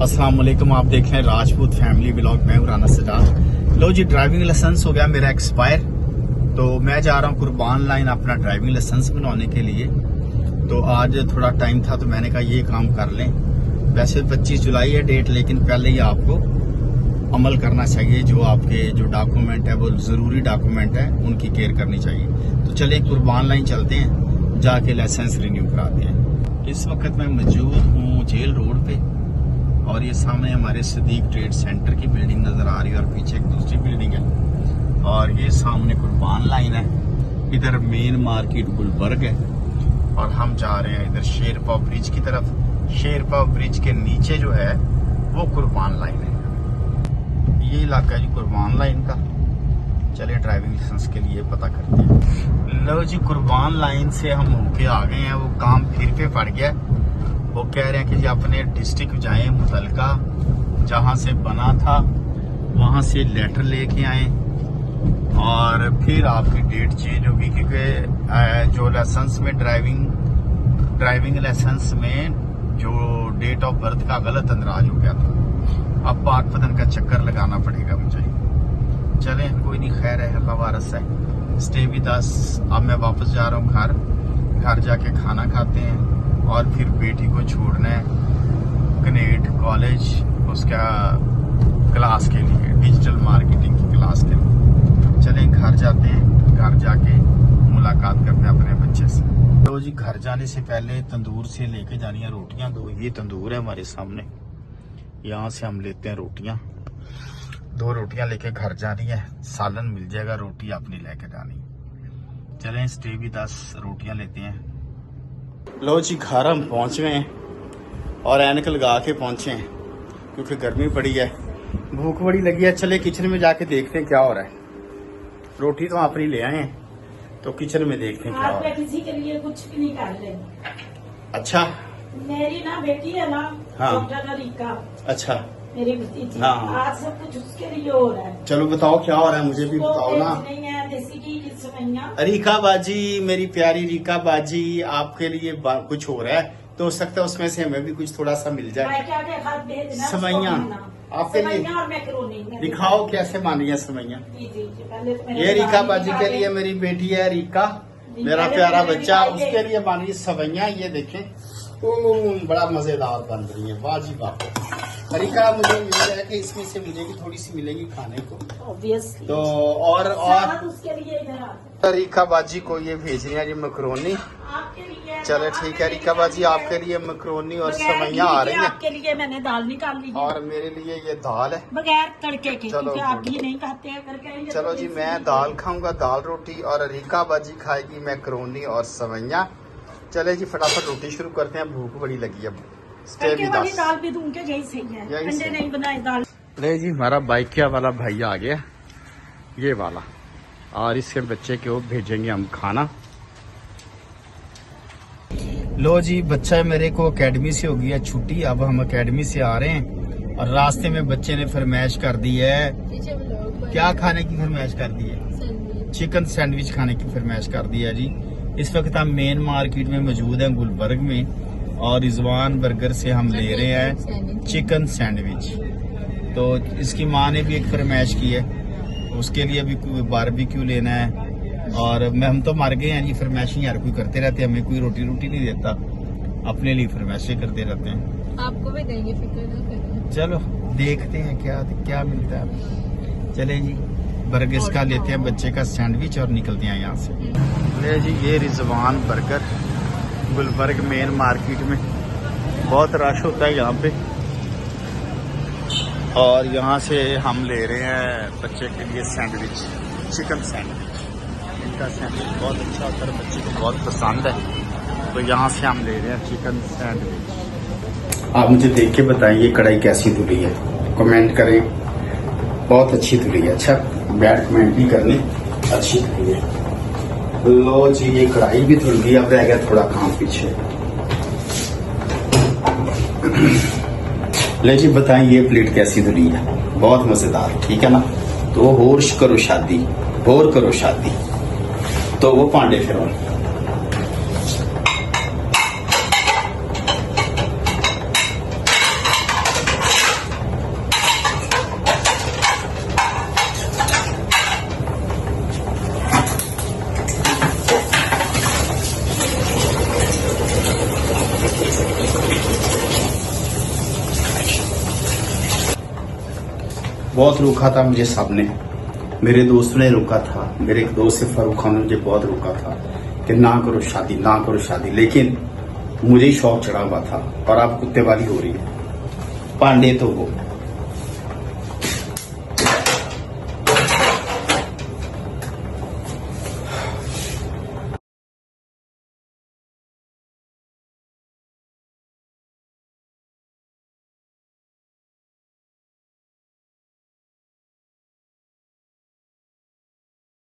अस्सलाम वालेकुम, आप देख रहे हैं राजपूत फैमिली ब्लॉग। मैं राना सजाद। लो जी, ड्राइविंग लाइसेंस हो गया मेरा एक्सपायर, तो मैं जा रहा हूँ कुर्बान लाइन अपना ड्राइविंग लाइसेंस बनवाने के लिए। तो आज थोड़ा टाइम था तो मैंने कहा ये काम कर लें। वैसे 25 जुलाई है डेट, लेकिन पहले ही आपको अमल करना चाहिए। जो आपके जो डॉक्यूमेंट है वो जरूरी डॉक्यूमेंट है, उनकी केयर करनी चाहिए। तो चले कुर्बान लाइन चलते हैं, जाके लाइसेंस रिन्यू कराते हैं। इस वक्त मैं मौजूद हूँ जेल रोड पे, और ये सामने हमारे सदीक ट्रेड सेंटर की बिल्डिंग नजर आ रही है, और पीछे एक दूसरी बिल्डिंग है, और ये सामने कुर्बान लाइन है। इधर मेन मार्केट गुलबर्ग है, और हम जा रहे हैं इधर शेरपा ब्रिज की तरफ। शेरपा ब्रिज के नीचे जो है वो कुर्बान लाइन है। ये इलाका है जी कुर्बान लाइन का। चलिए ड्राइविंग लाइसेंस के लिए पता करते हैं। लो जी, कुर्बान लाइन से हम होके आ गए हैं। वो काम फिर पे पड़ गया। वो कह रहे हैं कि जी अपने डिस्ट्रिक्ट जाएं, मुतलका जहां से बना था वहां से लेटर लेके आए, और फिर आपकी डेट चेंज होगी। क्योंकि जो लाइसेंस में ड्राइविंग लाइसेंस में जो डेट ऑफ बर्थ का गलत अंदराज हो गया था। अब पाक पतन का चक्कर लगाना पड़ेगा मुझे। चले कोई नहीं, खैर है, अल्लाह वारस है। Stay with us. अब मैं वापस जा रहा हूँ घर जाके खाना खाते हैं, और फिर बेटी को छोड़ना है कनेट कॉलेज उसका क्लास के लिए, डिजिटल मार्केटिंग की क्लास के लिए। चलें घर जाते हैं, घर जाके मुलाकात करते हैं अपने बच्चे से। तो जी घर जाने से पहले तंदूर से लेके जानी है रोटियां। दो ये तंदूर है हमारे सामने, यहाँ से हम लेते हैं रोटियां। 2 रोटियां लेके घर जानी है, सालन मिल जाएगा, रोटी अपनी लेके जानी। चलें स्टे विद अस, रोटियां लेते हैं। लो जी घर हम पहुंच गए हैं, और ऐनक लगा के पहुंचे हैं क्योंकि गर्मी बड़ी है, भूख बड़ी लगी है। चले किचन में जाके देखते हैं क्या हो रहा है। रोटी तो अपनी ले आए हैं, तो किचन में देखते हैं क्या हो रहा है। किसी के लिए कुछ भी नहीं कर रहे। अच्छा, मेरी ना बेटी है ना, हाँ। डॉक्टर रीका, अच्छा, मेरी भतीजी, हाँ। आज सब कुछ उसके लिए हो रहा है। चलो बताओ क्या हो रहा है, मुझे भी उसको बताओ ना। नहीं है देसी घी की सवैयां। रीका बाजी, मेरी प्यारी रीका बाजी, आपके लिए कुछ हो रहा है, तो हो सकता है उसमें से हमें भी कुछ थोड़ा सा मिल जाए। क्या क्या खाद भेजना, सवैयां आपके लिए सवैयां और मैकरोनी दिखाओ कैसे बनी है सवैयां। पहले तो ये रीका बाजी के लिए, मेरी बेटी है रीका, मेरा प्यारा बच्चा, उसके लिए बन रही सवैयां। ये देखें बड़ा मजेदार बन रही है, बाजी बाप। रीका मुझे मिल जाए कि इसमें से मिलेगी, थोड़ी सी मिलेगी खाने को ऑब्वियसली। तो और उसके लिए इधर रीका बाजी को ये भेज रही है जी मकरोनी। आपके लिए। चलो ठीक है रीका बाजी, आपके लिए मकरोनी और सवैयां आ रही हैं। आपके लिए मैंने दाल निकाल ली है, और मेरे लिए ये दाल है बगैर तड़के के, चलो, क्योंकि आप घी नहीं खाते हैं करके। चलो जी, मैं दाल खाऊंगा, दाल रोटी, और रीका बाजी खाएगी मैकरोनी और सवैयां। चले जी फटाफट रोटी शुरू करते हैं, भूख बड़ी लगी है। तड़के वाली दाल भी दूंगे, यही सही है, अंडे नहीं बनाए दाल। ले जी, हमारा बाइकिया वाला भाई आ गया, ये वाला, और इसके बच्चे को भेजेंगे हम खाना। लो जी, बच्चा मेरे को एकेडमी से हो गया छुट्टी, अब हम एकेडमी से आ रहे हैं, और रास्ते में बच्चे ने फरमाइश कर दी है। क्या खाने की फरमाइश कर दी है? चिकन सैंडविच खाने की फरमाइश कर दी है जी। इस वक्त हम मेन मार्केट में मौजूद हैं गुलबर्ग में, और रिजवान बर्गर से हम ले रहे हैं चिकन सैंडविच। तो इसकी माँ ने भी एक फरमाइश की है, उसके लिए भी बारबेक्यू लेना है, और हम तो मर गए हैं जी, फरमाइशें हर कोई करते रहते हैं, हमें कोई रोटी नहीं देता, अपने लिए फरमाइशें करते रहते हैं। आपको भी देंगे, फिक्र ना करें। चलो देखते हैं क्या मिलता है। चले जी, बर्गर का लेते हैं बच्चे का सैंडविच, और निकलते हैं यहाँ से। ले जी, ये Rizwan burger Gulberg main market में, बहुत रश होता है यहाँ पे, और यहाँ से हम ले रहे हैं बच्चे के लिए सैंडविच, चिकन सैंडविच। इनका सैंडविच बहुत अच्छा होता है, बच्चे को बहुत पसंद है, तो यहाँ से हम ले रहे हैं चिकन सैंडविच। आप मुझे देख के बताइए कढ़ाई कैसी धुली है, कमेंट करें। बहुत अच्छी धुली है, अच्छा बैड कमेंट भी करने, अच्छी धुली है। लो जी, ये कढ़ाई भी धुल गई, अब रह गया थोड़ा काम पीछे। ले जी बताएं ये प्लेट कैसी धुली है? बहुत मजेदार, ठीक है ना? तो होश करो शादी, होर करो शादी, तो वो पांडे फिर बहुत रोका था मुझे सबने, मेरे दोस्तों ने रोका था, मेरे एक दोस्त से फारूक खान ने मुझे बहुत रोका था कि ना करो शादी, ना करो शादी, लेकिन मुझे ही शौक चढ़ा हुआ था और अब कुत्ते वाली हो रही है। पांडे तो वो